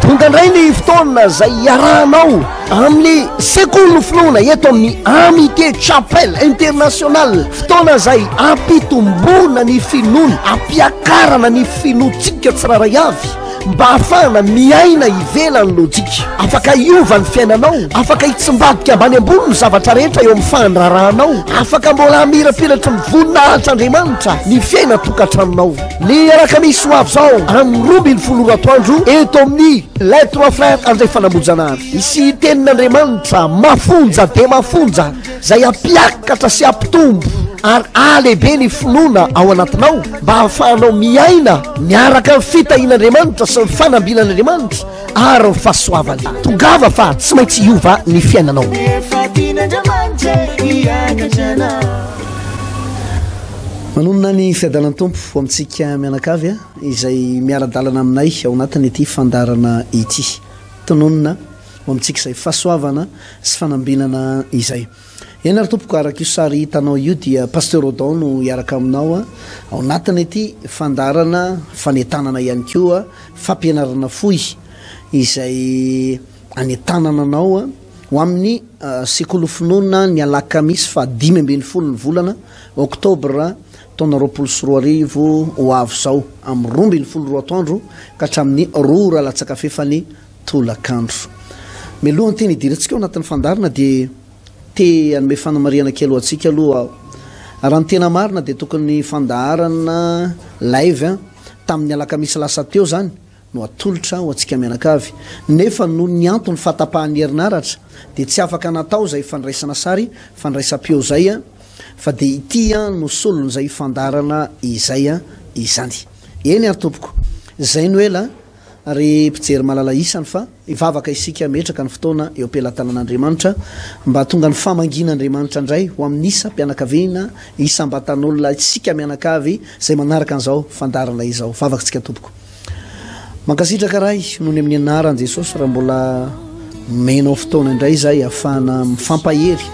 tonga ndray ny fotoana zay iarahanao amin'ny sekoly finoana eto amin'ny amitié chapelle international fotoana zay ampitombona ny finoana ampiakarana ny finotsika tsiraray avy mba hafana miaina ivelany lojika afaka iova ny fiainanao afaka hitsimbadika ambany ambony ny zavatra rehetra eo amin'ny fandrarahanao afaka mbola hamirapiratra mivoninahitryandriamanitra ny fiaina tokantranonao ny araka misy ho avy zao amin'ny 12 atoandro eto amin'ny les trois frères andray fanambojana isy tenin'andriamanitra mafonja de mafonja zay ampiakatra sy ampitombo ary alehibe ny finoana ao anatinao mba hahafahanao miaina miaraka ny fitahin'andriamanitra sy ny fanambilan'andriamanitra ary ny fahasoavany tongava fa tsy maintsy iova ny fiainanao manonona ny fiadanan-tompo amintsika mianakavy izay miara-dalana aminay ao anatiny ity fandarana ity tononona amintsika izay fahasoavana sy fanambinana izay eny ary tompoko araka io sary hitanao io dia pasteur Odon no iaraka aminao ao anatiny ity fandarana fanetanana ihany koa fampianarana foy izay anetanana anao ho amin'ny sekoly finoana ny alakamisy fa 15 ny volana oktobra taona 2024 ho avy zao amin'ny 12 atoandro ka hatramin'ny 2 rahatsaka fefany tolakandro melohany teny idirantsika ao anatin'ny fandarana dia te anome fanamariana kely atsika aloha raha ny tena marina dia tokony fandaharana live tamin'ny alakamisy lasa teo zany no atolotra ho atsika mianakavy nefa no ny antony fatapahan'ny herinaratra dia tsy afaka natao zay fandraisana sary fandraisam-peo zay fa dia ity no solony zay fandarana izay izany eny ary tompoko zay no ela ary mpijery malala isany fa ivavaka isika metraka ny fotoana eo am-pelatanan'Andriamanitra mba tonga ny famangin'Andriamanitra indray ho amin'ny isa mpianakaviana isa mbatan'olona isika mianakavy zay manaraka an'izao fandarana izao vavakatsika tompoko mankasitraka rahay noho ny amin'ny anaran'i Jesosy raha mbola menao fotoana indray zay ahafahana mifampahery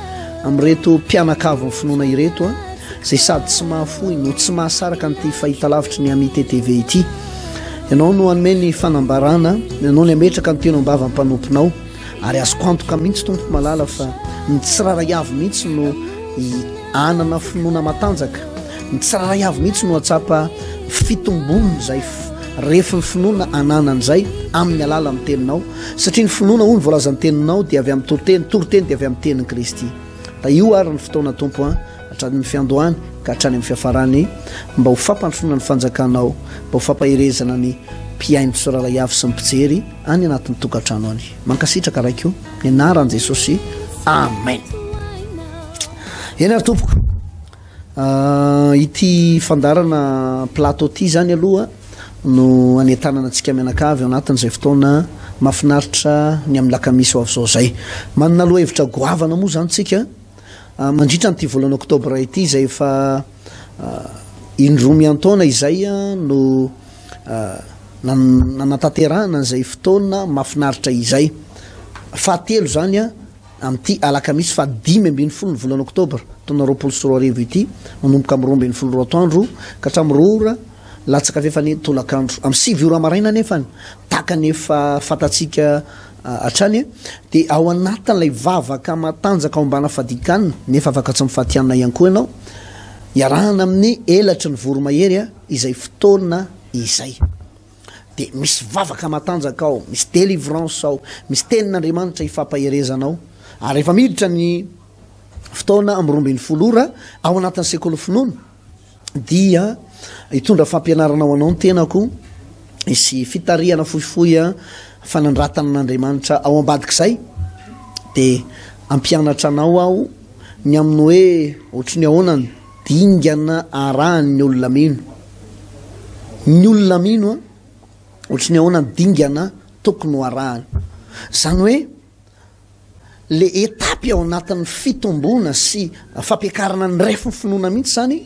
amin'reto mpianakavy ny finoana ireto zay sady tsy mahafoy no tsy mahasaraka n'ity fahita lavitry ny Amitié TV ity ianao no anome ny fanambarana ianao ny ametraka ny teno ambava mpanomponao ary azoko antoka mihitsy tompo malala fa ny tsiraray avy mihitsy no anana finoana matanjaka ny tsiraray avy mihitsy no atsapa fitombony zay rehefa ny finoana ananan'izay amin'ny alala amin'ny teninao satria ny finoana hoy ny voalazan'ny teninao dia avy amin'ny toroteny dia avy amin'ny tenin'i Kristy da io ary ny fotoana tompo hatrany fiandohany ka hatrany amin'ny fiafarany mba ho fampandrosoana ny fanjakanao mba ho fampahirezana ny mpiaino tsiraray avy sy mpijery any anatin'ny tokantrano any mankasitraka raiky io ny anaran'i Jesosy amen eny ary tompoko ity fandarana plateau ty zany aloha no anetanana antsika mianakavy ao anatin'izay fotoana mahafinaritra ny amin'ny lakamisy ho avy zao zay manana aloha hevitra goavana moa zany tsika mandritra nyity volana oktobra ity zay efa indromy antaona izay no nanatanterahana an'izay fotoana mahafinaritra izay fahatelo zany amin'ity alakamisy fa 15 ny volana oktobra taona 2024 ity manomboka amin'ny 12 atoandro ka hatramin'ny 2 latsaka fefany tolakandro amin'ny 7 ora maraina nefany taka nefa fatatsika atrany dia ao anatin'ilay vavaka matanjaka ao ambana fadikanina nefa afaka tsy mifatianina ihany koa ianao iarahana amin'ny elatry ny voromahery izay fotoana izay dia misy vavaka matanjaka ao misy délivrance ao misy tenin'Andriamanitra hifampaherezanao ary efa miditra ny fotoana amin'ny 12 ora ao anatin'ny sekoly finoana dia hitondra fampianarana ao anao ny tenako isy fitariana fohifohy fanandratana an'Andriamanitra ao ambadik'izay dia ampianatra anao aho ny amin'ny hoe ohatry ny ahoana dingana arahany olona mino ny olona mino ohatry ny ahoana dingana tokony ho arahany zany hoe le etapy ao anatin'ny fitombona sy fampiakarana ny refo finoana mihitsy zany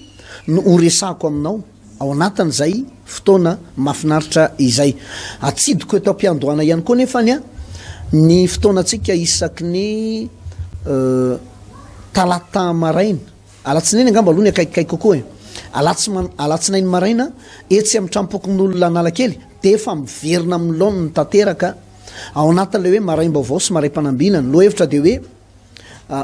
no horesako aminao ao anatin'izay fotoana mahafinaritra izay atsidiko eto am-piandohana ihany koa nefany ny fotoana antsika isaky ny talata maraina alatsinainy angamba aloha ny akaikikay kokoa alatsinainy maraina etsy amin'ny trampokon'olona analakely de efa miverina amin'ny laony ny tanteraka ao anatin'le hoe maraim-baovao sy maraim-panambinana loha hevitra de hoe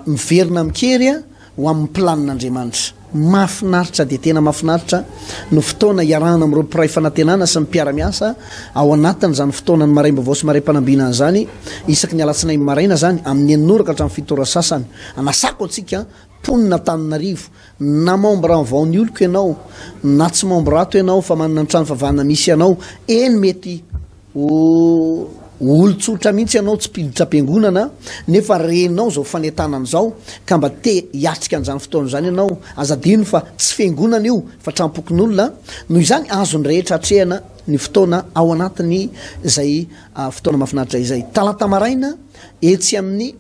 miverina mikery ho amin'ny planin'Andriamanitra mahafinaritra de tena mahafinaritra no fotoana iarahana amin'ireo mpiray fanantenana sy ny mpiara-miasa ao anatin' zany fotoana ny maraim-baovao sy maraim-panambinana zany isaky ny alatsinainy maraina zany amin'ny enoraka hatramin'ny fitora sasany anasako atsika ponina Tananarivo na membre en vao ny oloko ianao na tsy membre ato ianao fa manana ny trano favahana misy ianao eny mety olotsotra mihitsy ianao tsy mpiditra am-piangonana nefa renao zao fanentanana zao ka mba te hiatrika an'izany fotoana zany ianao azadino fa tsy fiangonana io fa trampokon'olona noho izany azony rehetra atrehana ny fotoana ao anatiny zay fotoana mahafinaritra izay talata maraina etsy amin'ny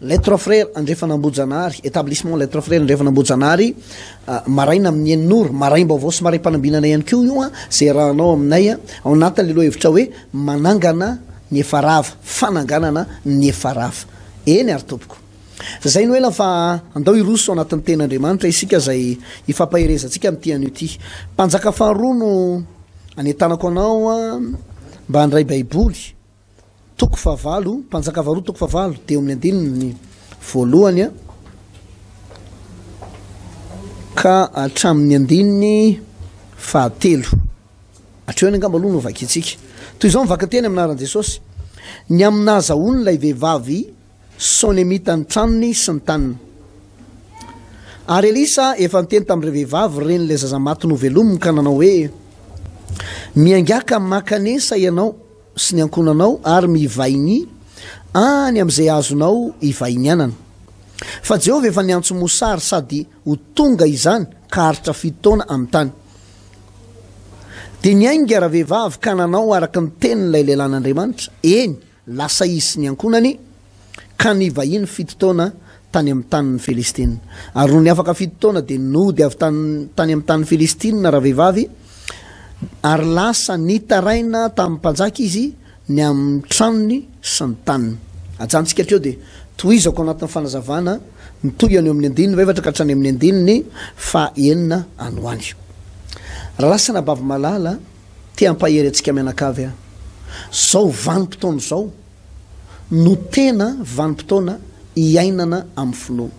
les trois frères Andrefanambojanahary établissement les trois frères Andrefanambojanahary maraina amin'ny eninora maraim-baovao sy maraim-panambinana ihany koa io zay rahanao aminay ao anatin'le loha hevitra hoe manangana ny efarava fananganana ny efarava eny ary tompoko zay no ela fa andao iroso anatin'ny ten'Andriamanitra isika zay ifampaherezantsika amin'ty an'io ty mpanjaka faharoa no anetanako anao mba handray baiboly toko favalo mpanjaka faharoa toko favalo de eo amin'ny andininy voalohany ka hatramin'ny andininy fahatelo atreony angamba aloha no vaky itsika toy izao mivaka teny aminaran' Jesosy ny aminaza ony lay vehivavy sonemita ny tranony sy ny taniny ary Elisa efa niteny tamin'ireo vehivavy reny le zazamaty novelominy ka nanao hoe miangaka makanesa ianao sy ny ankonanao ary mivainy any am'izay azonao ivainy anana fa Jehovah efa niantso mosary sady ho tonga izany ka haritra fitoana amin'ny tany de niainga ara-vehivavy ka nanao araka ny tenin'ilay lehilahin'Andriamanitra eny lasa izy sy ny ankonany ka nivahiny fitotaona tany amin'ny tanin'ny Filistina ary no ny afaka fitotaona de nody avy tany amin'ny tanin'ny Filistina ara-vehivavy ary lasa nitaraina tamin'ny mpanjaka izy ny amin'ny tranony sy ny taniny ajantsika atreo de toizako anatin'ny fanazavana nitoy any amin'ny andininy vevatra ka hatrany amin'ny andininy fa enina anoany raha lasana bavy malala te ampahery atsika mianakavy zao vanim-potoana zao no tena vanim-potoana iainana amin'ny finoana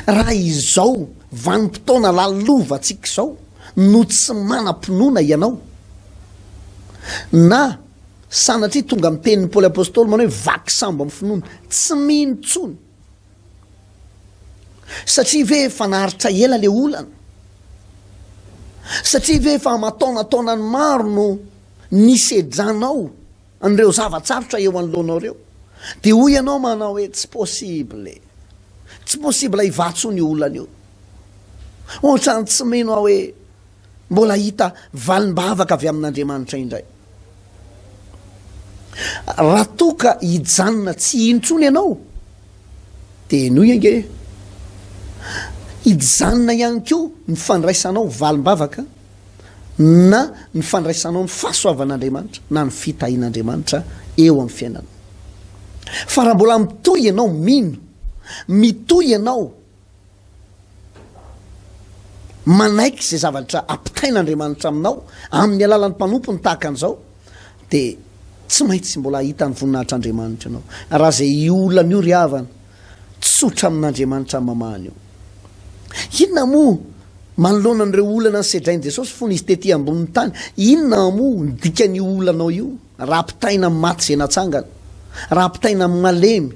raha izao vanim-potoana lalova atsika zao no tsy manam-pinoana ianao na sanatria tonga amin'ny tenin'ny Paoly apôstôly manao hoe vaky sambo amin'ny finoana tsy mihintsony satria ve efa naharitra ela le olana satria ve efa mataonataonany maro no nisedranao an'ireo zavatsarotra eo anoloanao reo de hoy ianao manao hoe tsy possible hivatso ny olana io ohatrany tsy meno ao hoe mbola hita valim-bavaka avy amin'Andriamanitra indray raha toka hijanona tsy intsony ianao de noy ange hijanona ihany koa ny fandraisanao valim-bavaka na ny fandraisanao ny fahasoavan'Andriamanitra na ny fitahian'Andriamanitra eo amin'ny fiainana fa raha mbola mitoy ianao mitoy ianao manaiky zay zavatra ampitain'Andriamanitra aminao amin'ny alalan'ny mpanompo ny tahaka an'izao de tsy maintsy mbola hita ny voninahitr'Andriamanitra ianao raha zay olana io ry havana tsotra amin'Andriamanitra mamahany io inona moa manoloana an'ireo olana ny sedrain'i Jesosy fony izy tety ambonin'ny tany inona moa ndika ny olanao io raha ampitaina amin'ny maty zay natsangana raha ampitaina amin'ny malemy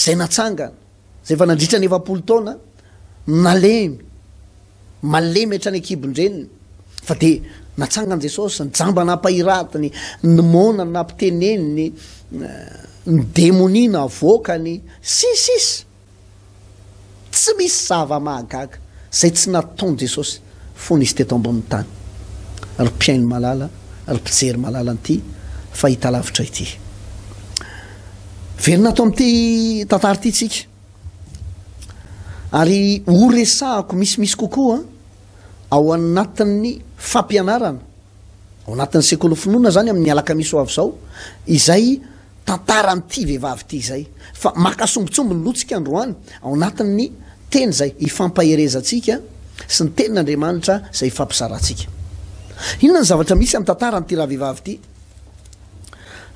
zay natsangana zay efa nandritra ny 70 taona malemy hatrany akibon-dreniny fa de natsangany Jesosy njamba nampahiratiny ny mona nampiteneniny ny demonina avoakany sisisy tsy misy zava-mahagaga zay tsy nataony Jesosy fony izy teto ambonin'ny tany ry mpiaino malala ry mpijery malala an'ity fahita lavitra ity verina ato amin'ity tantara ity tsika ary oresahako misimisy kokoa ao anatin'ny fampianarana ao anatin'ny sekoly finoana zany amin'ny alakamisy ho avy zao izay tantaran'ity vehivavy ity izay fa makasombontsombo ny lotsika androany ao anatin'ny teny zay ifampaherezantsika sy ny tenin'andriamanitra zay ifampisaratsika. Inona ny zavatra misy amin'ny tantara n'ity raha vehivavy ity?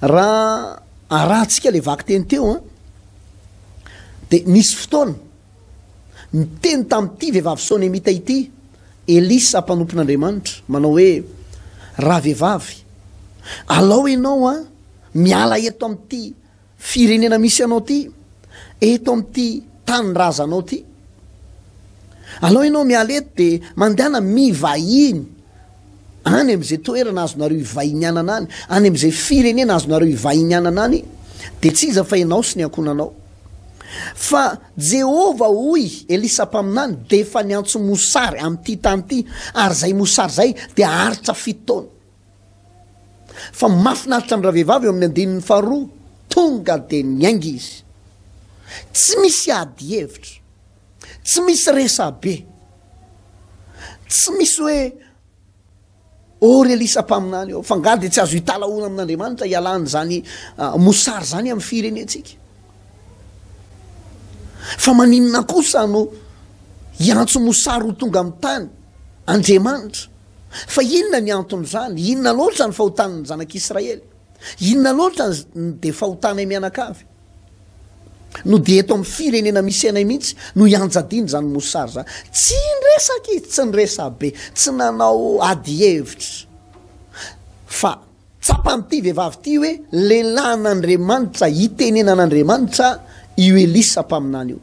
Raha arahantsika le vaky teny teo a, de nisy fotoana miteny tamin'ity vehivavy Sonemita ity Elisa mpanompon'andriamanitra manao hoe raha vehivavy, alao ianao a miala eto amin'ity firenena misy anao ty, eto amin'ity tanin-drazanao ty, alao ianao miala eto de mandehana mivahiny any am'izay toerana azonareo ivahiny anana any, any am'izay firenena azonareo ivahiny anana any, de tsy iza fa ianao sy ny ankonanao. Fa Jehova hoy Elisa mpaminany de efa niantso mosary amin'ity tany ity, ary zay mosary zay de aritra 7 taona. Fa mafinaritra amin'ny raha vehivavy eo amin'ny 2 tonga de niainga izy, tsy misy ady hevitra, tsy misy resabe, tsy misy hoe ory Elisa mpaminany eo fa ngah de tsy azo hitalaona amin'Andriamanitra ialany zany mosary zany amin'ny firenentsika. Fa maninona kosa no iantso mosary ho tonga amin'ny tany Andriamanitra? Fa inona ny anton'izany? Inona loatra ny fahotan'ny zanak'Israely? Inona loatra de fahotanay mianakavy? No de eto amin'ny firenena misy anay mihitsy no ianjadiny zany mosary zany. Tsy nresaka izy, tsy nresabe, tsy nanao ady hevitra. Fa tsapa amin'ity vehivavy ity hoe lelan'Andriamanitra, itenenan'Andriamanitra io Elisa mpaminany io.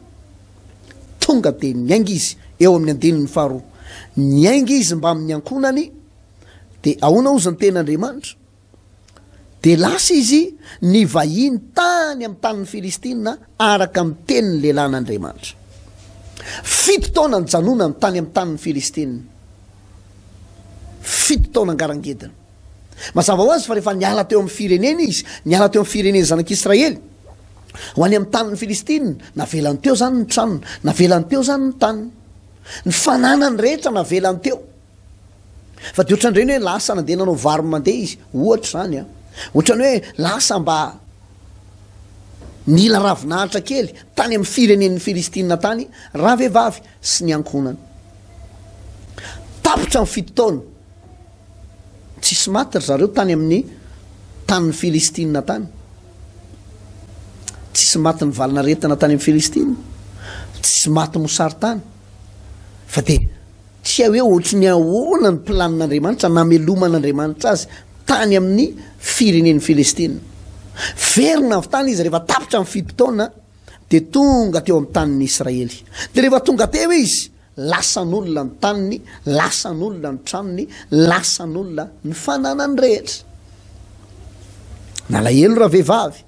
Tonga de niainga izy eo amin'ny 2 niainga izy mba amin'ny ankonany, de ahoana ozy ny ten'Andriamanitra? De lasa izy nivahiny tany amin'ny tanin'ny Filistina araka amin'ny tenin'ny lelan'Andriamanitra. 7 taona nijanona ny tany amin'ny tanin'ny Filistina, 7 taona ngarangedina. Mazava ho azy fa rehefa niala teo amin'ny firenena izy, niala teo amin'ny firenena zanak'Israely ho any amin'ny tanin'ny Filistina, navelany teo zany ny tranony, navelany teo zany ny taniny, ny fananany rehetra navelany teo. Fa de ohatran'ireny hoe lasa nandeha nanao vary mandeha izy, ohatra zany a, ohatrany hoe lasa mba nila ravinahitra kely tany amin'ny firenen'ny Filistina tany raha vehivavy sy ny ankonany. Tapitra amin'ny 7 taona tsisy maty ry zareo tany amin'ny tanin'ny Filistina tany, tsisy maty ny valina retana tany amin'ny Filistina, tsisy maty mosary tany. Fa de tsy hoe ohatry ny ahoana ny planin'Andriamanitra nameloman'Andriamanitra azy tany amin'ny firenen'ny Filistina. Verina avy tany izy rehefa tapitra amin'ny 7 taona de tonga teo amin'ny tanin'ny Israely. De rehefa tonga teo izy, lasan'olona ny taniny, lasan'olona ny tranony, lasan'olona ny fananany rehetra. Nalahelo raha vehivavy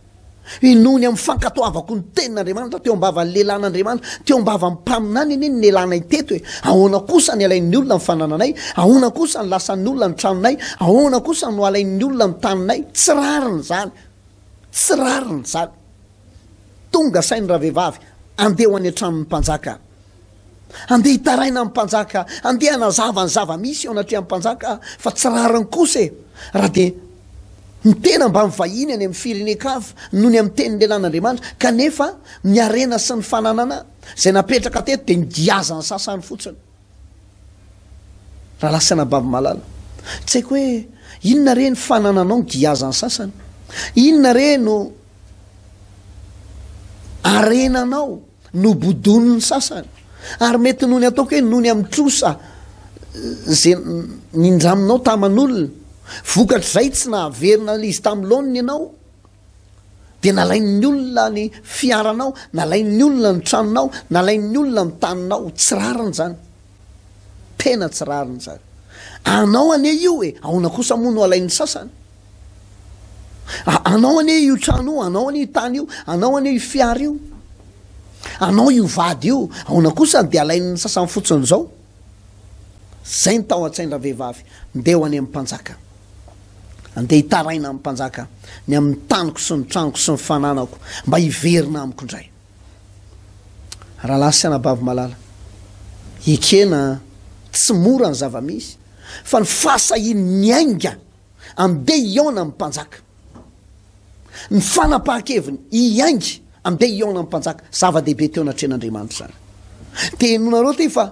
inony amin'ny fankatoavako ny tenin'Andriamanitra teo am-bavan'ny lelan'Andriamanitra, teo am-bavan'ny mpaminany iny ny lelanay teto hoe ahoana kosa ny alain'ny olona ny fanananay, ahoana kosa ny lasan'ny olona ny tranonay, ahoana kosa no alain'ny olona ny taninay. Tsy rariny zany, tsy rariny zany. Tonga sainy raha vehivavy andeha ho any an-tranon'ny mpanjaka, andeha hitaraina amin'ny mpanjaka, andeha hanazava ny zava-misy eo anatrehan'ny mpanjaka, fa tsy rariny kosa e raha de ny tena mba mivahiny any amin'ny firenekava noho ny amin'ny tenin'ny lelan'Andriamanitra, kanefa ny arena sy ny fananana zay napetraka teto de nigiaza ny sasany fotsiny. Raha lasana bavy malala, tsy haiko hoe inona re ny fanananao ny giaza ny sasany, inona re no arenanao no bodoniny sasany, ary mety noho ny ataoko hoe noho ny amin'ny trosa zay nindraminao taman'olona, vokatr' zay tsy nahaverina izy tamin'ny laoniny ianao, de nalain'ny olona ny fiaranao, nalain'ny olona ny tranonao, nalain'ny olona ny taninao. Tsy rariny zany, tena tsy rariny zany. Anao anie io e, ahoana kosa moa no alain'ny sasany? Anao anie io trano io, anao anie io tany io, anao anie io fiara io, anao io vady io, ahoana kosa de alain'ny sasany fotsiny zao? Zay ny tao an-tsaina vehivavy ndeha ho any amin'ny mpanjaka, andeha hitaraina amin'ny mpanjaka ny amin'ny taniko sy ny tranoko sy ny fananako mba hiverina amiko indray. Raha lasy anabavy malala, ekena tsy mora ny zava-misy, fa ny fahasahiny ny ainga amdeha iona amin'ny mpanjaka, ny fanapahakeviny iaingy amdeha iona amin'ny mpanjaka, zava-dehibe teo anatrehan'Andriamanitra zany. tenonareo ty fa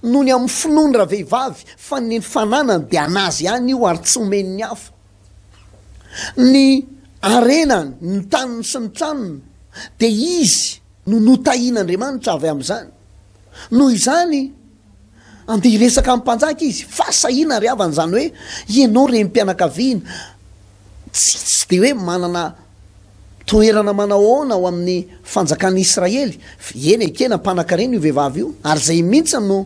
noho ny amin'ny finoany raha vehivavy fa ny fananany de anazy ihany io ary tsy omen'ny hafa ny arenany ny taniny sy ny tranony de izy no notahian'Andriamanitra avy am'izany noho izany andeha iresaka amin'ny mpanjaka izy fasahina ry havany zany hoe ianao rem-pianakaviana tsy de hoe manana toerana manao aona ao amin'ny fanjakan'ny Israely eny ekena mpanankareny io vehivavy io ary zay mihitsy no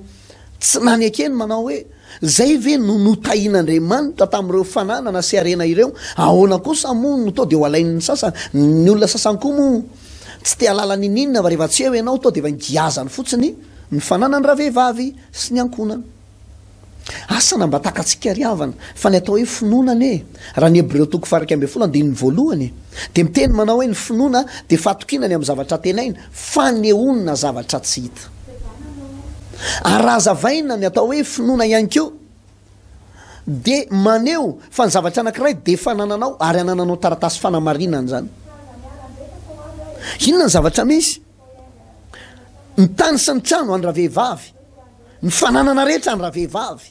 tsy nany akeny manao hoe zay ve no notahian'Andriamanitra tamin'ireo fananana sy arena ireo ahoana kosa moa no to de ho alain'ny sasany ny olona sasany koa moa tsy te halala nininona fa rehefa tsy eo ianao to de efa ngiazany fotsiny ny fananany raha vehivavy sy ny ankonana asana mba takatsika ry havana fa ny atao hoe finoana e raha ny Hebreo toko faraka amby folo andininy voalohany de miteny manao hoe ny finoana de fatokinany amin'ny zavatra tenaina faneonina zavatra tsy hita ary raha azavaina ny atao hoe finoana ihany keo de maneo fa ny zavatra anankiray de fanananao ary anananao taratasy fanamarinana zany inona ny zavatra misy ny tany sy ny trano any raha vehivavy ny fananana rehetra ny raha vehivavy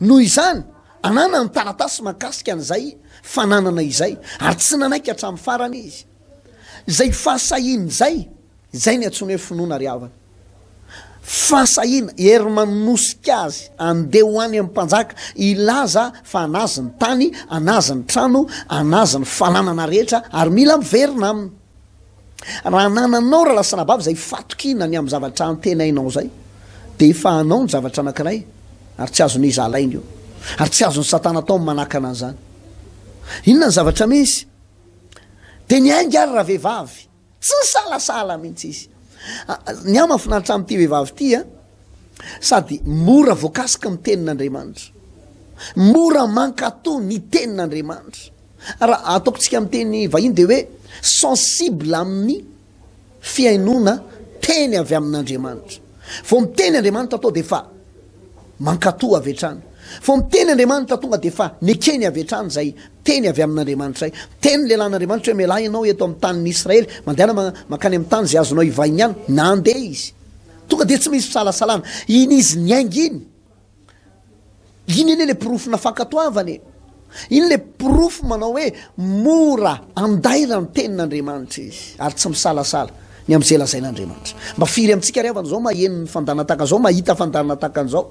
noho izany anana ny taratasy makasika an'izay fananana izay ary tsy nanaiky hatramin'ny farany izy zay fahasahina zay ny antsony hoe finoana ry havana fahasahina ery manosika azy andeha ho any amin'ny mpanjaka ilaza fa anazy ny tany anazy ny trano anazy ny fananana rehetra ary mila miverina aminy raha nananao raha lasana bavy zay fatokinany amin'ny zavatra antenainao zay de efa anao ny zavatra anankiray ary tsy azony izy alaina io ary tsy azony satana atao manakana an'izany inona ny zavatra misy de ny aingy ary raha vehivavy tsy salasala mihitsy izy ny ama finaritra amin'ity vehivavy ty a sady mora voakasika ny tenin'Andriamanitra mora mankato ny tenin'Andriamanitra raha ataoko tsika amin'ny teny vahiny de hoe sensible amin'ny fiainona teny avy amin'Andriamanitra vo miteny Andriamanitra atao de fa mankato avy hatrany fo miteny Andriamanitra tonga de fa nekeny avy hatrany zay teny avy amin'Andriamanitra zay teny lehilahin'Andriamanitra hoe melahy ianao eto amin'ny tanin'ny Israely mandehana makany amin'ny tany zay azonao ivahiny ihany nandeha izy tonga de tsy misy fisalasalana iny izy ny aingy iny eny le pirofona fankatoavany iny le pirofo manao hoe mora andaira ny tenin'Andriamanitra izy ary tsy misalasala ny am'izay lazain'Andriamanitra mba firy amintsika ry havana zao maheno ny fandana tahaka an'izao mahita fandana tahaka an'izao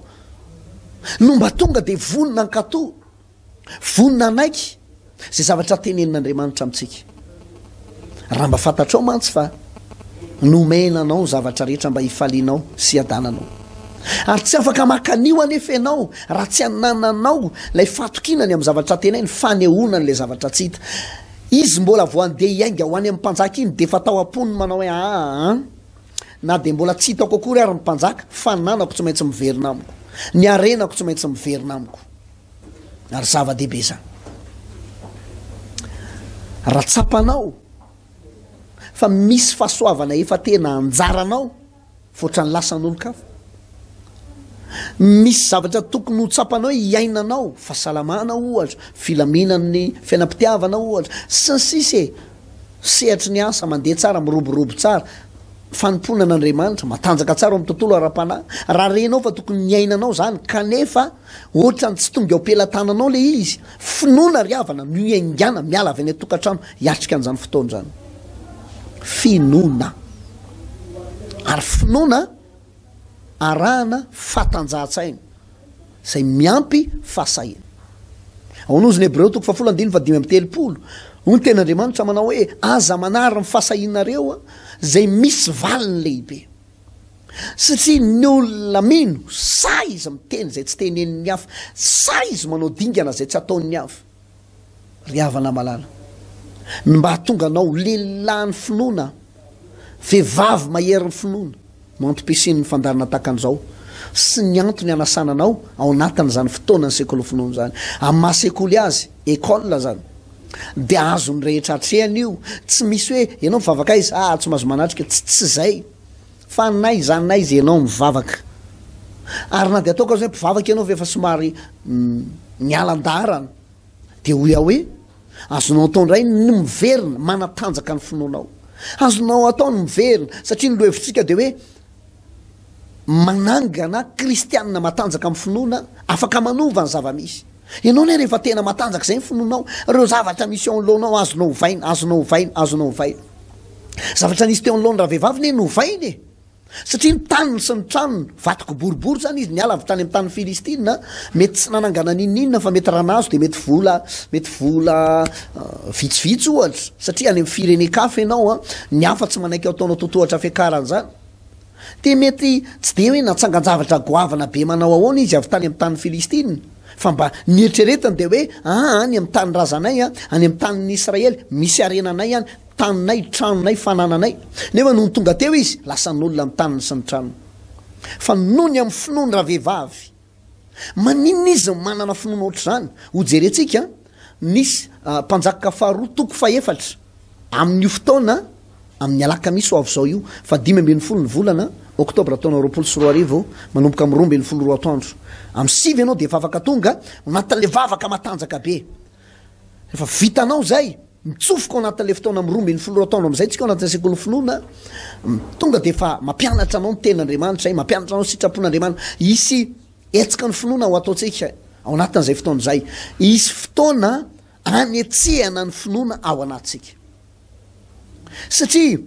no mba tonga de vonina ankato vonina anaiky zay zavatra tenenin'Andriamanitra amintsika raha mba fantatrao mantsy fa nomenanao zavatra rehetra mba hifalianao sy adananao ary tsy afaka makanio anefa ianao raha tsy anananao lay fatokinany amin'ny zavatra tenainy fanehoanany le zavatra tsy hita izy mbola vo andeha iainga ho any amin'ny mpanjaka iny de fa tao am-poniny manao hoe na de mbola tsy hitako akory ary ny mpanjaka fa nanako tsy maintsy miverina amiko ny arenako tsy maintsy miverina amiko ary zava-dehibe zany raha tsapanao fa misy fahasoavana efa tena anjaranao foatra ny lasan'olo-kafa misy zavatra tokony ho tsapanao hiainanao fahasalamana ohatra filaminan'ny fiainam-pitiavana ohatra sy ny sisy sehatra ny asa mandeha tsara miroborobo tsara fanomponan'Andriamanitra matanjaka tsara amin'ny tontolo ara-panahy raha renao fa tokony nyainanao zany kanefa ohatrany tsy tonga ao pelatananao le izy finoana ry havana no iaingana miala avy any tokantrano hiatrika an'izany fotoana zany finoana ary finoana arahana fatanjahan-tsaina zay miampy fahasahina aonozy ny Hebreo toko 10:5-7 hoy ny ten'Andriamanitra manao hoe aza manary ny fahasahinareo zay misy valiny lehibe satria ny olona mino sa izy miteny zay tsy tenenin'ny hafa sa izy manao dingana zay tsy ataon'ny hafa ry havana malala mba hatonga anao lehilahy ny finoana vehivavy mahery ny finoana no antom-pisin'ny fandarana tahaka an'izao sy ny antony anasananao ao anatin'izany fotoana ny sekoly finoana zany amin'ny mahasekoly azy école zany de azo ny rehetra atrehany io tsy misy hoe ianao mivavaka izy tsy mahazo manatrika tsy zay fa nay zany izy ianao mivavaka ary na de ataoko zay mpivavaka ianao efa somary mialan-darana de hoy aho hoe azonao atao ndray ny miverina manatanjaka ny finoanao azonao atao ny miverina satria ny lohevitsika de hoe manangana kristianina matanjaka amin'ny finoana afaka manova ny zava-misy ianao ne rehefa tena matanjaka zay ny finoanao reo zavatra misy eo anlohanao azonao ovaina azonao ovaina azonao ovaina zavatra nisy teo anlohany raha vehivavy ne novainy e satria ny taniny sy ny tranony vatiko boribory zany izy niala avy tany amin'ny tany filistina mety tsy nanangana ninninona fa mety ranazo de mety vola vitsivitsy ohatra satria any amin'ny firenen-kafa ianao a ny hafa tsy manaiky ataonao totohatra fiakarany zany de mety tsy de hoe natsangan-javatra goavana be manao ahoana izy avy tany amin'ny tany filistina fa mba nietreretany de hoe any amin'ny tany razanay a any amin'ny tanin'ny israely misy arenanay any taninay tranonay fanananay nefa noho ny tonga teo izy lasa n'olona amin'ny taniny sy ny tranony fa noho ny amin'ny finoany raha vehivavy maninona izy manana finoana oatra zany ho jerentsika nisy mpanjaka faharoa toko faefatra amin'io fotoana amin'ny alakamisy ho avy zao io fa 5 ny volana oktobra taona 20 manomboka amin'ny 12 atoandro amin'ny 7 ianao de efa afaka tonga anatin'le vavaka matanjaka be efa vitanao zay mitsofoka ao anatin'le fotoana amin'ny 12 atoandro am'izay tsika ao anatin'ny sekoly finoana tonga de efa mampianatra anao ny ten'Andriamanitra zay mampianatra anao sitrapon'Andriamanitra isy etsika ny finoana ho ataotsika ao anatin'izay fotoana zay isy fotoana anetsehana ny finoana ao anatsika satria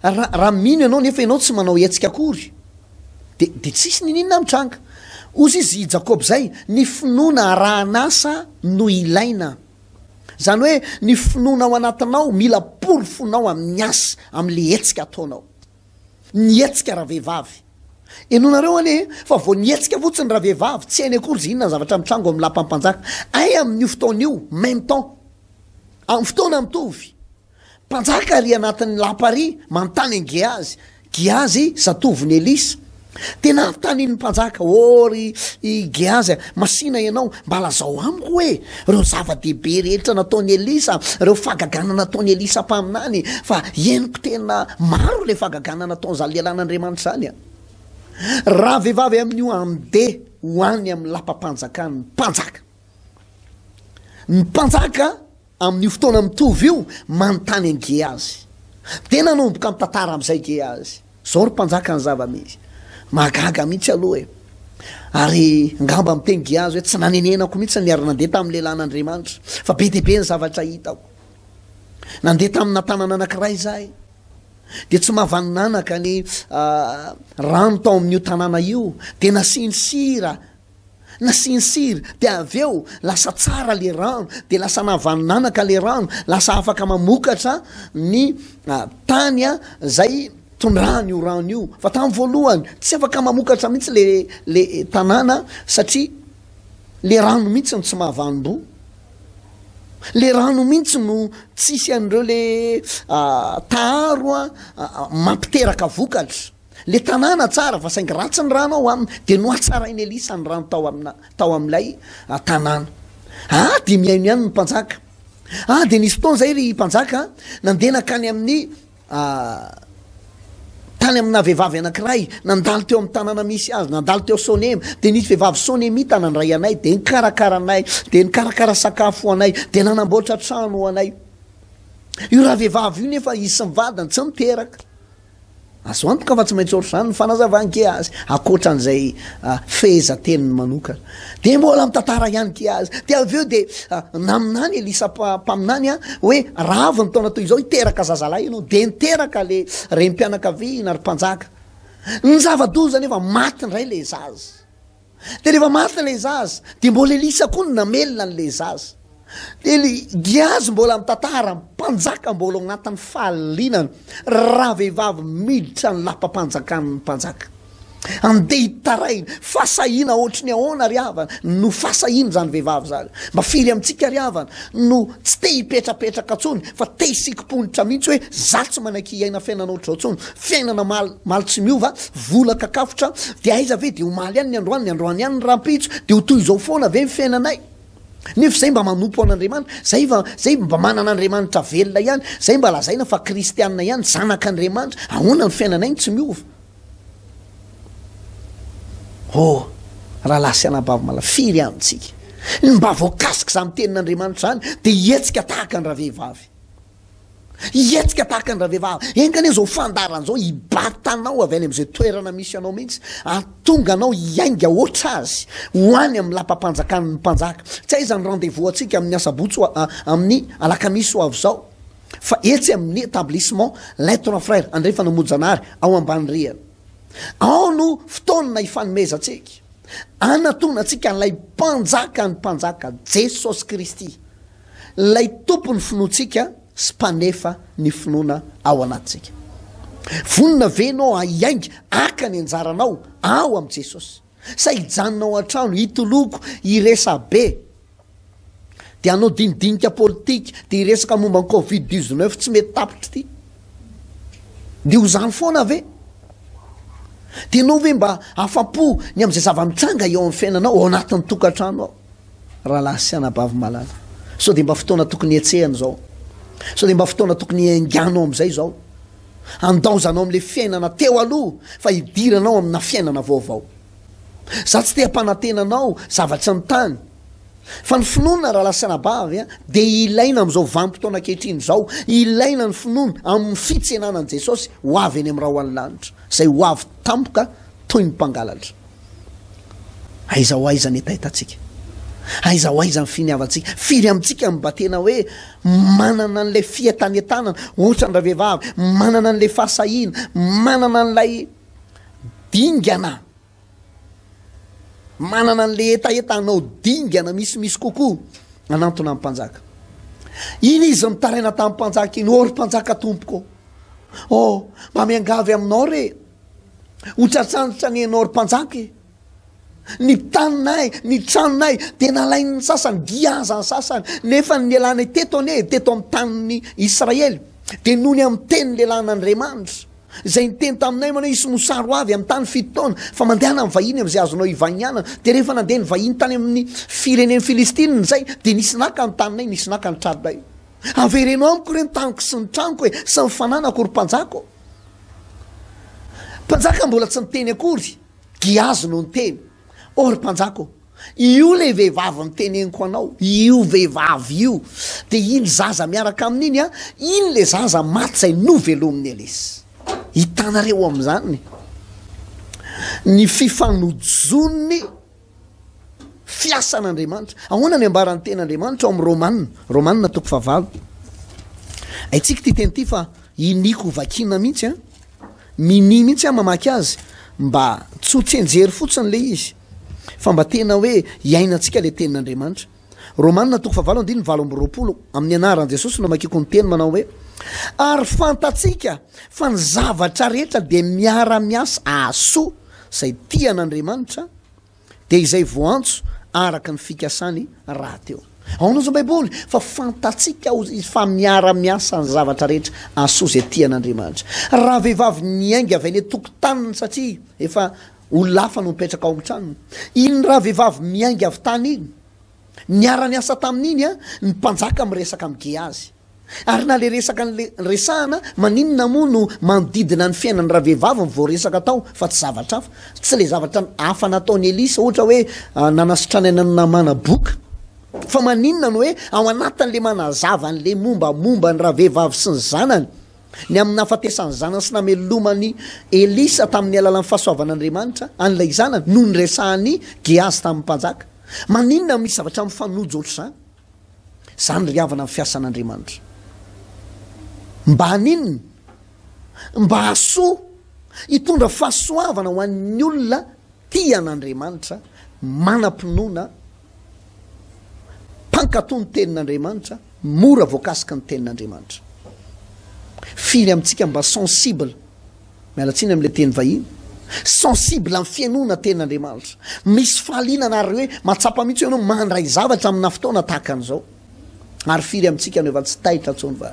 raha mino ianao nefa ianao tsy manao etsika akory de tsisy nininona mitranga ozy izy Jakob zay ny finoana rahanasa no ilaina zany hoe ny finoana ao anatinao mila porofonao amin'ny asa amin'le etsika ataonao ny etsika raha vehivavy ianonareo ane fa vo ny etsika fotsiny raha vehivavy tsy hainy akory zy inona zavatra mitrango amin'ny lapampanjaka ay amin'io fotoana io même temps amin'ny fotoana mitovy mpanjaka ry anatin'ny lapary manontany an Geazy zatoviny Elisa tena taniny mpanjaka ry Geazy masina ianao mba lazao amiko hoe reo zava-dehibe rehetra nataony Elisa reo fagagana nataony Elisa mpaminany fa eniko tena maro le fagagana nataony zany lelan'Andriamanitra zany a raha vehivavy amin'io amde hoany amin'ny lapampanjakany mpanjaka amin'io fotoana mitovy io manontany an Geazy tena nomboka mitantara am'izay Geazy zao ry mpanjaka ny zava-misy magaga mihitsy aloha e ary ngamba miteny Geazy hoe tsy nanenenako mihitsy niary nandeha tamin'ny lelan'Andriamanitra fa be de be ny zavatra hitako nandeha tamin'ny tanana anankiray zahay de tsy mahavaninanaka ny rano tao amin'io tanàna io de nasinsira de avy eo lasa tsara le rano de lasa nahavaninanaka le rano lasa afaka mamokatra ny tany zay tondrany io rano io fa tamin'ny voalohany tsy afaka mamokatra mihitsy le tanàna satria le rano mihitsy no tsy mahavanim-bo le rano mihitsy no tsisy an'ireo le taharo mampiteraka vokatra le tanàna tsara fa saingy ratsy ny rano ao aminy de no atsarainy Elisa ny rano tao amin'ilay tanàna de miaino ihany ny mpanjaka de nisy fotoana zay ry mpanjaka nandenaka any amin'ny tany amina vehivavy anankiray nandalo teo amin'ny tanàna misy azy nandalo teo Sonema de nisy vehivavy Sonemita nandray anay de nikarakara anay de nikarakara sakafo anay de nanamboatra trano anay io raha vehivavy io nefa izy sy mivadany tsy miteraka azo antoka fa tsy maintsy ohatr' zany ny fanazavany Geazy akoatran'izay fehezateniny manokana de mbola mitantara ihany Geazy de avy eo de naminany Elisa mpaminany hoe raha avy ny taona toy izao hiteraka zazalahy ianao de niteraka le rem-pianakaviana ry mpanjaka ny zava-doza nefa maty ndray le zaza de rehefa maty le zaza de mbola Elisa koa ny namelona n'le zaza de Geazy mbola mitantara mpanjaka mbola agnatin'ny fahalinana raha vehivavy miditra ny lapampanjakany mpanjaka andeha hitarainy fasahina ohatry ny ahoana ry havana no fasahina zany vehivavy zany mba firy amintsika ry havana no tsy te hipetrapetraka tsony fa te hisikimponitra mihitsy hoe za tsy manaiky iaina fiainana ohatr'izao tsony fiainana maly tsy miova vola kakafotra de aiza ve de homaly ihany ny androany ihany ny rampitso de ho toy izao foana ve ny fiainanay nefa zay mba manompo an'Andriamanitra zay mba manan'Andriamanitra velona ihany zay mba lazaina fa kristianina ihany zanak'Andriamanitra ahoana ny fiainanay tsy miova raha lasy anabavy mala firy amintsika mba voakasika za mitenin'Andriamanitra zany de hietsika tahaka ny raha vehivavy etsika tahaka ny raha vehivavy engany zao fandaran'zao ibatanao avy any am'izay toerana misy anao mihitsy atonga anao iainga oatra azy hoany amin'ny lapampanjakan'ny mpanjaka tsy hay zany rendez-vous atsika amin'ny asabotsy amin'ny alakamisy ho avy zao fa etsy amin'ny établissement lettre frère andrey fanamojanary ao ambany rihana ao no fotoana ifanomezantsika anatona atsika n'lay mpanjaka ny mpanjaka jesosy kristy lay tompony finoantsika sy mpanefa ny finoana ao anatsika vonina venao aiainga aka ny anjaranao ao am' jesosy sa ijanonao an-trano hitoloko iresa be de anao dinidinika politika de iresaka momba ny covid-19 tsy mety tapitra ty de ho zany foana ave de anao ve mba afapo ny am'izay zava-mitranga eo amin'ny fiainanao ao anatin'ny tokantrano ao raha lahy sy anabavy malala so de mba fotoana tokony etsehany zao so de mba fotoana tokony anganao am'izay zao andaozanao am'le fiainana teo aloha fa idiranao amina fiainana vaovao za tsy te hampanantenanao zavatry ny tany fa ny finoana raha lasanabavy de ilaina am'izao vanim-potoana ankehitriny zao ilaina ny finoana amin'ny fitsenanan'i jesosy ho avy eny am'raha ho any lanitra zay ho avy tampoka toy ny mpangalatra aiza ho aiza ny etaitatsika aiza ho aiza ny finiavantsika firy amintsika mba tena hoe manana an'lay fiatanentanana ohatra ny raha vehivavy manana an'lay fahasahina manana an'lay dingana manana an'le etaetanao dingana misimisy kokoa anantona amin'ny mpanjaka iny izy mitaraina tamin'ny mpanjaka iny ory mpanjaka tompoko mba miangavy aminao re hotratranotra ny anao ry mpanjaka ny taninay ny tranonay de nalain'ny sasany giazany sasany nefa ny lehilahy teto ane teto amin'ny tanin'ny Israely de noho ny amin'ny teny lehilahin'Andriamanitra zay niteny taminay manao isy mosaro avy amin'ny tany fitotaona fa mandehana amin'ny vahiny am'izay azonao ivahiniana de rehefa nandeha ny vahiny tany amin'ny fireneny Filistinina zay de nisy naka ny taninay nisy naka ny traronay averenao amiko reny taniko sy ny tranoko hoe sy ny fananako ry mpanjako mpanjaka mbola tsy niteny akory giazo no niteny ry mpanjako io le vehivavy miteneniko anao io vehivavy io de iny zaza miaraka amin'iny iny le zaza maty zay novelominy elesy hitanareo am'zany ny fifanojony fiasan'Andriamanitra ahoana ny ambarany ten'Andriamanitra ao amin'ny Romanina toko favalo aitsika ty teny ty fa iniko vakina mihitsy mini mihitsy mamaky azy mba tsy ho tsenjery fotsiny le izy fa mba tena hoe iainantsika le tenin'Andriamanitra Romanina toko favalo andiny valo amby roapolo amin'ny anaran'i Jesosy namakiko ny teny manao hoe ary fantatsika fa ny zavatra rehetra de miara-miasa ahasoa zay tian'Andriamanitra de izay voantso araka ny fikasany raha teo aonao zao baiboly fa fantatsika fa miara-miasa ny zavatra rehetra ahasoa zay tian'Andriamanitra raha vehivavy niainga avy any tokotaniny satria efa olonafa no mipetraka ao amin'ny tranony iny raha vehivavy miainga avy tany iny niara-niasa tamin'iny ny mpanjaka miresaka amin'ny Geazy ary na le resaka nle resahana maninona moa no manodidina ny fiainany raha vehivavy voaresaka tao fa tsy zavatra hafa tsy le zavatra hafa nataony Elisa ohatra hoe nanasitranaina namana boka fa maninona no hoe ao anatin'le manazava n'le mombamomba ny raha vehivavy sy ny zanany ny amin'ny nafatesany zanany sy namelomany Elisa tamin'ny alalan'ny fahasoavan'Andriamanitra an'ilay zanany no ny resahany Geazy tamin'ny mpanjaka maninona misy zavatra mifanojo oatra zany ry havana amin'ny fiasan'Andriamanitra mba haninona mba hasoa hitondra fahasoavana ho an'ny olona tian'Andriamanitra manam-pinoana mpankatony tenin'Andriamanitra mora voakasika ny tenin'Andriamanitra firy amintsika mba sensible mialatsiny am'le teny vahiny sensible amin'ny fianoana tenin'Andriamanitra misy fahalinana ary hoe matsapa mihitsy ianao mandray zavatra amina fotoana tahaka an'izao ary firy amintsika no efa tsy taitra ntsony fa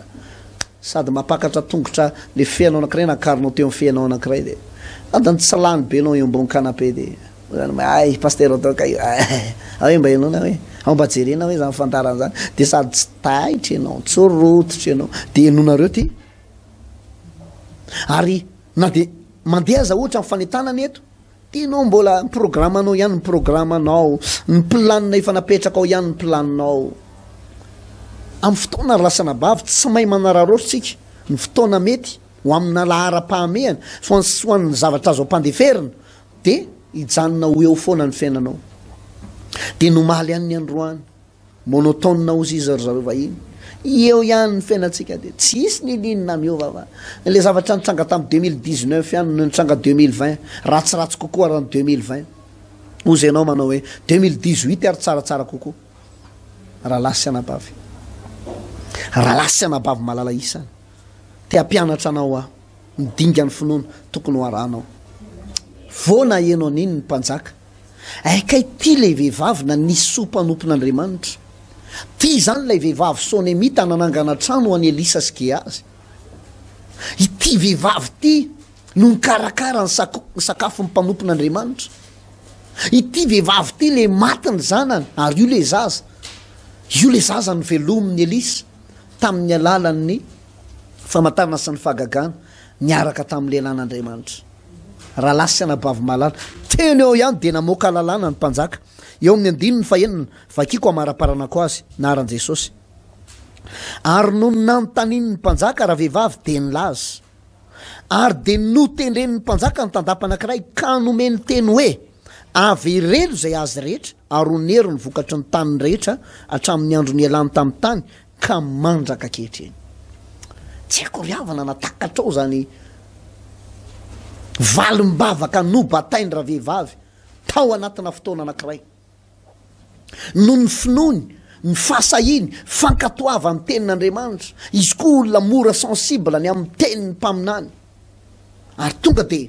sady mapakatra tongotra le fianao anankiray nakarinao teo amin'ny fianao anankiray de adany tsy lany be anao eo ambony canapé de ay paster hoe mba ianao na hoe ao mba jerena hoe zany fantarana zany de sady tsy taitra ianao tsy rototra ianao de enonareo ty ary na de mandeha za ohatra mifanentanana eto tianao mbola programanao ihany ny programanao ny planina efa napetraka ao ihany ny planinao amin'ny fotoana lasana bavy tsy mahay manararotsika ny fotoana mety ho amina lahara-pahamehana soan'ny zavatra azo ampandeferina de hijanona ho eo foana ny fiainanao de nomaly ihany ny androany monotone ozy izy zareo vahiny eo ihany ny fiainatsika de tsisy nininona miovava le zavatra nitranga tamin'ny 2019 ihany no nitranga 2020 ratsiratsy kokoa raha ny 2020 ozy ianao manao hoe 2018 ary tsaratsara kokoa raha lasy anabavy raha lasy anabavy malala isany te ampianatra anao midinga ny finoana tokony ho arahanao voana ianao niny ny mpanjaka aikay ty lay vehivavy na nisy sompanompon'Andriamanitra ty zany lay vehivavy Sonemita nanangana trano ho any Elisa sy Geazy ity vehivavy ty no nikarakara ny sakafo ny mpanompon'Andriamanitra ity vehivavy ty le maty ny zanany ary io le zaza ny velomin'ny Elisa tamin'ny alalan'ny famantarana sy ny fahagagana niaraka tamin'ny lehilan'Andriamanitra raha lasy anabavy malala teny eo ihany de namoaka lalàna ny mpanjaka eo amin'ny 9 vakiko amaraparanako azy naran Jesosy ary no nanontaniany ny mpanjaka raha vehivavy de nilaza ary de notendren'ny mpanjaka ny tandapa anankiray ka nomeny teny hoe averelo zay azy rehetra ary onero ny vokatry ny tany rehetra hatramin'ny andro ny alany tamin'ny tany ka mandraka kehitreny tsy haiko riavana natakatrao zany valim-bavaka no batainy raha vehivavy tao anatina fotoana anankiray no ny finoany ny fahasahiny fankatoava amin'ny tenin'Andriamanitra izy koa olona mora sensible ny amin'ny tenin'ny mpaminany ary tonga de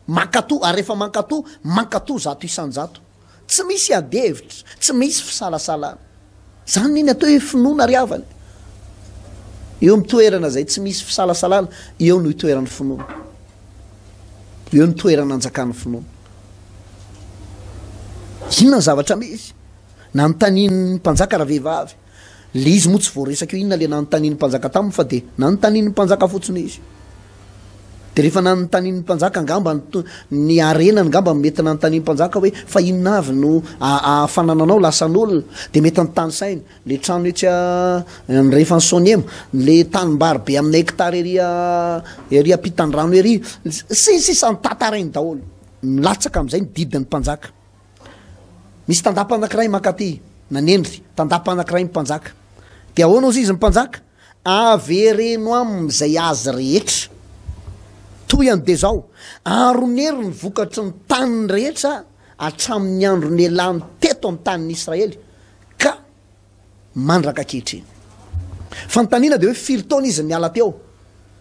mankato ary rehefa mankato zato isanjato tsy misy adevitra tsy misy fisalasalana zany niny atao hoe finoana riavany eo mitoerana zay tsy misy fisalasalana eo no itoeran'ny finoana eo ny toerana anjakan'ny finoana inona ny zavatra misy nanontaniany mpanjaka raha vehivavy le izy moa tsy voaresaka io inona le nanontaniany mpanjaka taminy fa de nanontaniany mpanjaka fotsiny izy de rehefa nanontaniany mpanjaka angamba ny arenany ngamba mety nanontaniany mpanjaka hoe fa inona avy no afanananao lasan'olona de mety anytany sainy le trano etsy rehefa ny Sonema le tanimbary be amin'ny hectare ery ampitan-drano ery sisany tatarainy daholo milatsaka am'izay ny didiny mpanjaka misy tandapa anankiray makaty nanendry tandapa anankiray mpanjaka de ahoana ozy izy mpanjaka avereno am'izay azy rehetra toy any de zao aronero ny vokatry ny taniny rehetra hatramin'ny andro ny elany teto amin'ny tanin'ny Israely ka mandraka kehitriny fanontaniana de hoe 7 taona izy niala teo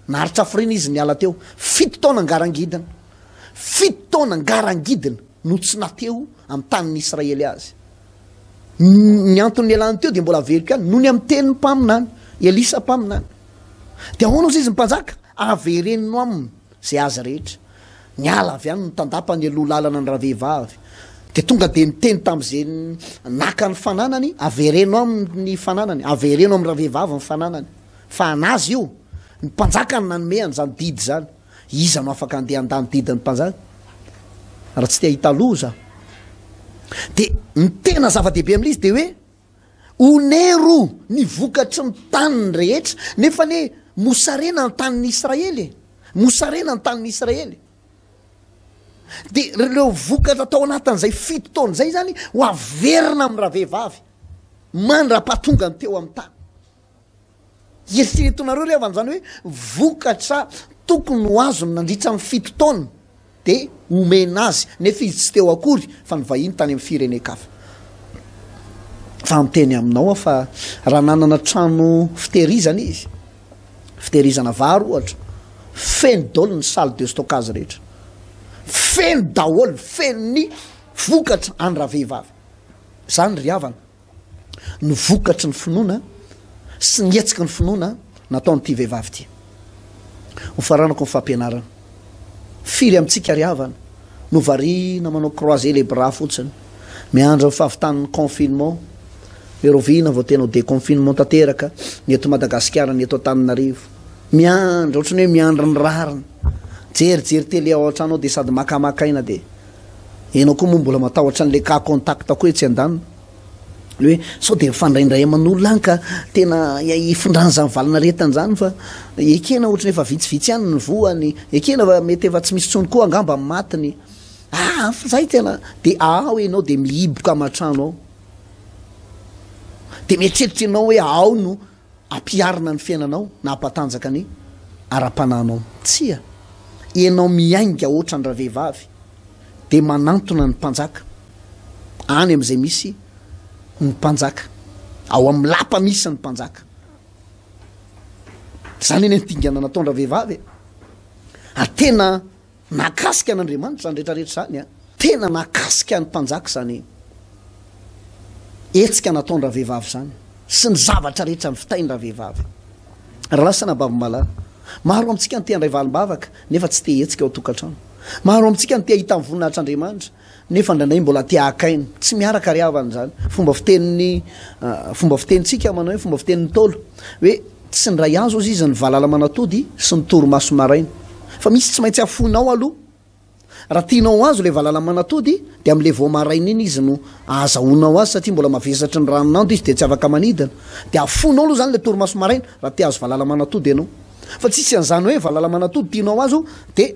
naharitra firina izy niala teo 7 taona ngarangidina 7 taona ngarangidina no tsy nateo amin'ny tanin'ny Israely azy ny antony elany teo de mbola verika no ny amin'ny tenin'ny mpaminany Elisa mpaminany de ahoana ozy izy mpanjaka averenino aminy zay azy rehetra niala avy any ny tandapany aloha lalana ny raha vehivavy de tonga de niteny tam'izay naka ny fananany avereno amin'ny fananany avereno amin'ny raha vehivavy ny fananany fa anazy io ny mpanjaka ny nanomehany zany didy zany iza no afaka andeha andany didiny mpanjaka raha tsy te hahita loza de ny tena zava-dehibe amin'izy de hoe onero ny vokatry ny taniny rehetra nefa le mosarena ny tanin'ny Israely mosarena ny tanin'ny Israely de reo vokatra tao anatin'izay 7 taona zay zany ho averina amin'ny raha vehivavy mandra-pahatonga ny teo amin'ny tany eritreretonareo ry avany zany hoe vokatra tokony ho azony nandritra amin'ny 7 taona de omena azy nefa izy tsy teo akory fa ny vahiny tany amin'ny firenen-kafa fa miteny aminao fa raha nanana trano fitehirizana izy fitehirizana vary ohatra feno daholo ny salle de stockage rehetra feno daholo feno ny vokatra any raha vehivavy zany ry havana ny vokatry ny finoana sy ny etsika ny finoana nataonyity vehivavy ty ho faranako ny fampianarana firy amintsika ry havana no varina manao croisé les bras fotsiny miandro ny fahavitan'ny confinement erovina vao tena déconfinement tanteraka ny eto Madagasikara ny eto Antananarivo miandro ohatrany hoe miandro ny rariny jerijery tele ao an-trano de sady makamakaina de enao koa moa mbola matahotra an'le cas contact koa etsy an-danina le hoe sao de fandraindray aman'olona any ka tena ifondrany zany valana retany zany fa ekena ohatrany efa vitsivitsy ihany ny voany ekena mety efa tsy misy tsony koa angamba matiny zay tena de ao ianao de mihiboka amatrano ao de mieritreritra ianao hoe ao no ampiarina ny fiainanao na ampatanjaka ny ara-pananao tsia ianao miainga oatra ny ravehivavy de manantona ny mpanjaka any am'izay misy ny mpanjaka ao amin'ny lapa misy ny mpanjaka zany eny nydingana nataony ravehivavy tena nakasika an'Andriamanitra zany rehetrarehetra zany tena nakasika ny mpanjaka zany etsika nataony ravehivavy zany sy ny zavatra rehetra ny fitainy ravehivavy ralasana bavy malala maro amintsika ny te andray valim-bavaka nefa tsy te etsika ao tokantrano maro amintsika ny te ahita ny voninahitr'Andriamanitra nefa ndraindray mbola te akainy tsy miaraka ry havany zany fomba fitenitsika manao hoe fomba fitenin'ny tolo hoe tsy ndray azo ozy izy ny valalamanatody sy ny toromaso maraina fa misy tsy maintsy afonao aloha raha tianao azo le valalamanatody de am'le voamaraina iny izy no azahoanao azy satria mbola mavesatry ny ranonando izy de tsy afaka manidina de afonao aloha zany le toromaso maraina raha te azo valalamanatody ianao fa tsisy an'zany hoe valalamanatody tianao azo de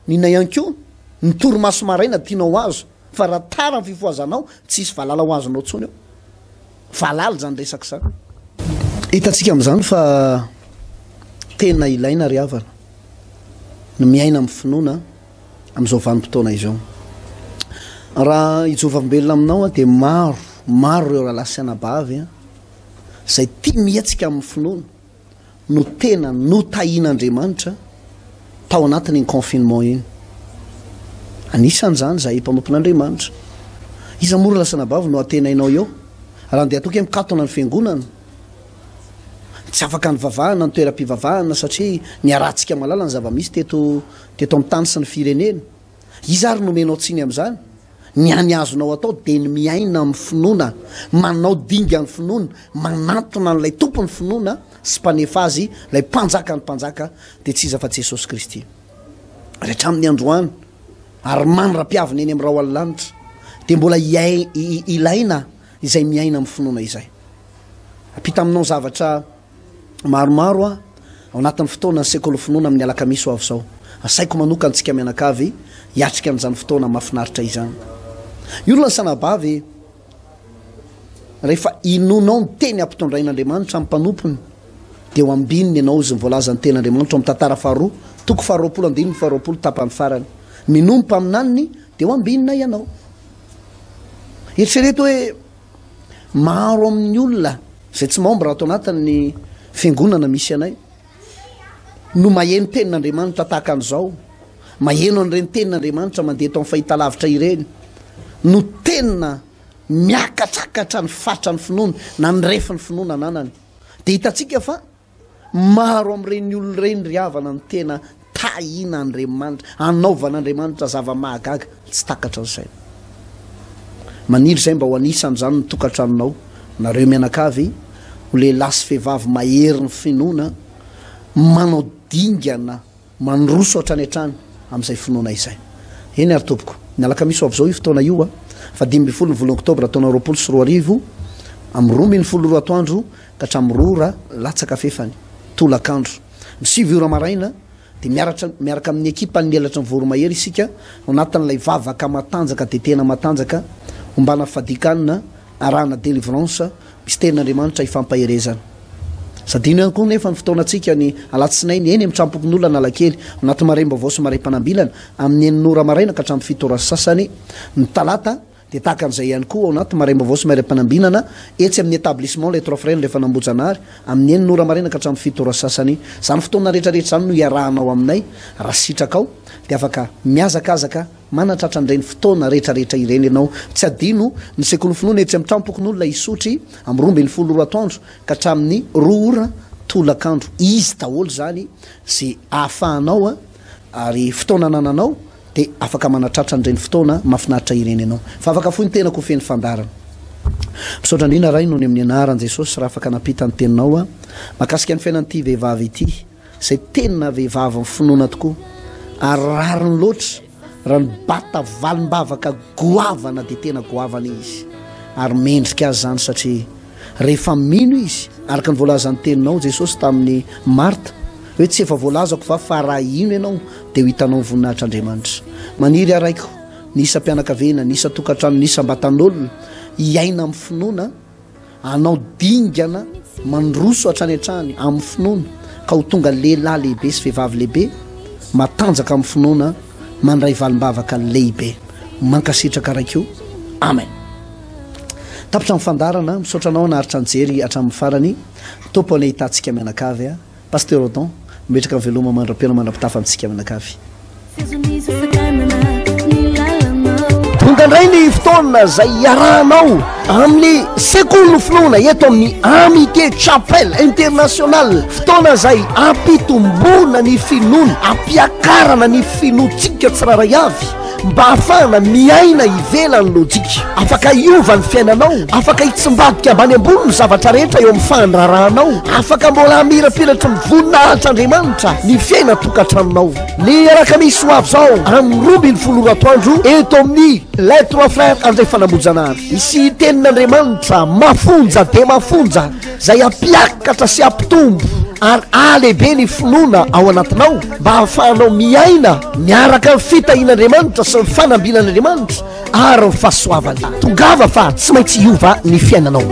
nina ihany ko ny toromaso maraina tianao azo fa raha tara ny fifoazanao tsisy valala ho azonao tsony eo valala zany resaky zany hitatsika am'zany fa tena ilaina ry havana ny miaina amin'ny finoana am'izao vanim-potoana izao raha ijovam-belona aminao de maro reo raha lasianabavy zay tia mietsika amin'ny finoana no tena notahian'Andriamanitra tao anatiny ny confinement iny anisan' zany zahay mpanompon'Andriamanitra iza mora lasanabavy no atenainao eo raha ndeha atoky mikatona ny fiangonana tsy afaka ny vavahana ny toeram-pivavahana satria ny aratsika malala ny zava-misy teto amin'ny tany sy ny firenena izy ary nomenao tsiny am'zany ny any azonao atao de ny miaina amin'ny finoana manao dinga ny finoana manantona n'lay tompony finoana sy mpanefa azy lay mpanjaka ny mpanjaka de tsy iza fa-tsy Jesosy Kristy rehetra amin'ny androany ary manra-piavina eny amin'ny raha alinlanitra de mbola ilaina izay miaina amin'ny finoana izay apita aminao zavatra maromaro ao anatin'ny fotoana ny sekolo finoana amin'ny alakamisy ho avy zao asaiko manoka antsika mianakavy hiatrika an'izany fotoana mahafinaritra izany io lasanabavy rehefa inonao ny teny ampitondrain'Andriamanitra amin'ny mpanompony de ho ambininy ianao izy nyvoalaza ny ten'Andriamanitra amin'ny tantara faharoa toko faharoapolo andininy faharoapolo tapany farany minompa aminaniny de ho ambinina ianao eritrereto hoe maro amin'ny olona zay tsy mahomby raha atao anatin'ny fiangonana misy anay no maheno tenin'Andriamanitra tahaka an'izao maheno an'ireny tenin'Andriamanitra mandeha tao amin'ny fahitalavitra ireny no tena miakatrakatra ny fatra ny finoana na ny refi ny finoana ananany de hitatsika fa maro am'ireny olona ireny ry havana ny tena tahina Andriamanitra anaovan'Andriamanitra zava-mahagaga tsy takatra an'izay maniry zay mba ho anisan'zany ny tokantranonao nareo mianakavy ho lehilahy sy vehivavy mahery ny finoana manao dingana manroso hatrany hatrany am'izay finoana izay eny ary tompoko ny alakamisy avy zao io fotoana io fa 5 ny volana oktobra taona 20 amin'ny 12 atoandro ka hatramin'ny 2 latsaka fefany tolakandro ny 7 ora maraina de miaraka amin'ny ekipa ny elatra ny voromahery isika anatin'ilay vavaka matanjaka de tena matanjaka ombana fadikanina arahana délivrance misy tenin'Andriamanitra ifampaherezana sady ino ihany koa nefa ny fotoanantsika ny alatsinainy eny am'trampokon'olona nalakely anaty marem-baovao sy maray-panambilana amin'ny 9 ora maraina ka hatramin'ny 7 ora sasany ny talata de tahaka an'izay ihany koa ao anaty marem-baovao sy maray-panambilana etsy amin'ny établissement les trois frères lefa nambojanary amin'ny 9 ora maraina ka hatramin'ny 7 ora sasany zany fotoana rehetrarehetra zany no iarahanao aminay raha sitrakao de afaka miazakazaka manatratra an'ireny fotoana rehetrarehetra ireny ianao tsy adino ny sekoly finoana etsy amin'ny trampokon'olona isotry amin'ny 12 ora atoandro ka hatramin'ny 2 ora tolakandro izy daholo zany zay ahafahanao ary fotoana anananao de afaka manatratra an'ireny fotoana mahafinaritra ireny ianao fa afaka foy ny tena ko feny fandarana misaotra andrina ray no ny amin'ny anaran' Jesosy raha afaka napita ny teninao mahakasika ny fiainan'ity vehivavy ity zay tenina vehivavy amin'ny finoana tokoa ary rariny loatra raha ny bata valim-bavaka goavana de tena goavana izy ary mendrika azy zany satria rehefa mino izy araka ny voalazany teninao jesosy tamin'ny marta hoe tsy efa voalazako fa raha ino ianao dia ho hitanao ny voninahitr'andriamanitra maniry araiko nisa mpianakavena nisa tokantrano nisa mbatan'olona hiaina amin'ny finoana anao dingana mandroso hatrany an-trany amin'ny finoana ka ho tonga lehilahy lehibe sy vehivavy lehibe matanjaka amin'ny finoana mandray valim-bavaka lehibe mankasitraka raikio amen tapitra amin'ny fandarana misaotranao naharitra anjery hatramin'ny farany tompo any hitantsika mianakavy a pasteur odon mipetraka ny veloma mandram-piana mandram-pitafa amintsika mianakavy tonga indray ny fotoana zay iarahanao amin'ny sekoly finoana eto amin'ny amitié chapelle international fotoana zay ampitombona ny finoana ampiakarana ny finotsika tsiraray avy mba hafana miaina ivelany lojika afaka iova ny fiainanao afaka hitsimbadika ambany ambony ny zavatra rehetra eo amin'ny fandrarahanao afaka mbola amirapiratry ny voninahitr'andriamanitra ny fiaina tokantranonao ny araka misy ho avy zao amin'ny 20 andro eto amin'ny les trois frères andray fanambojana isy tenin'andriamanitra mafonja de mafonja zay ampiakatra sy ampitombo ary alehibe ny finoana ao anatinao mba hahafahanao miaina miaraka ny fitahin'andriamanitra sy ny fanambian'andriamanitra ary ny fahasoavany tongava fa tsy maintsy iova ny fiainanao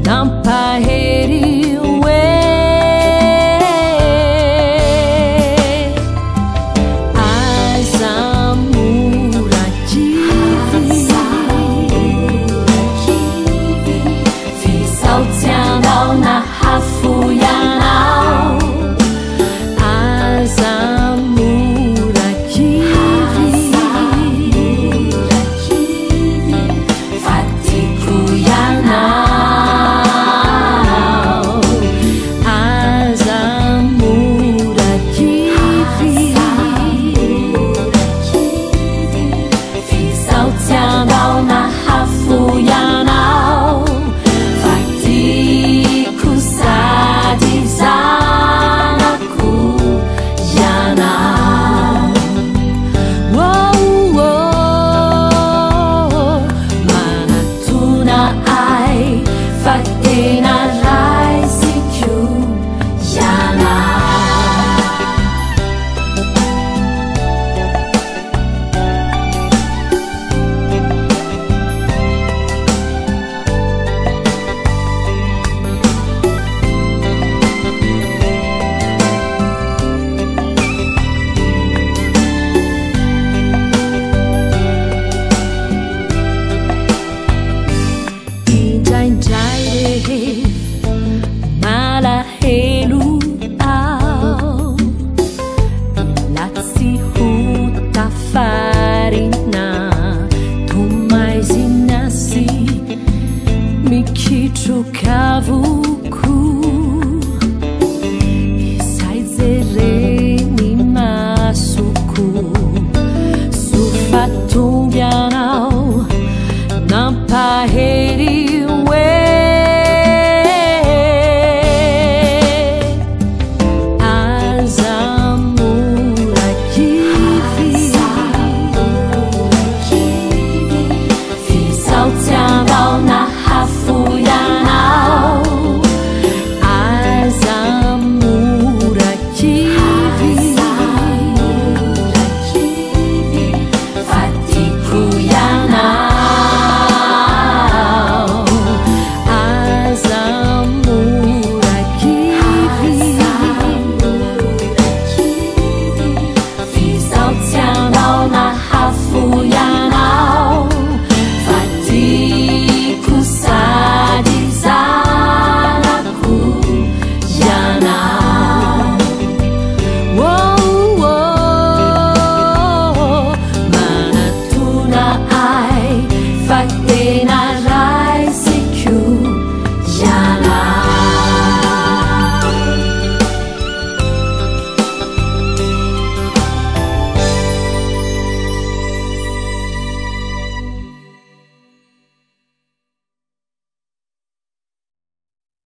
Nampaheri we Chukavukku Isaizereni masuku Sufatu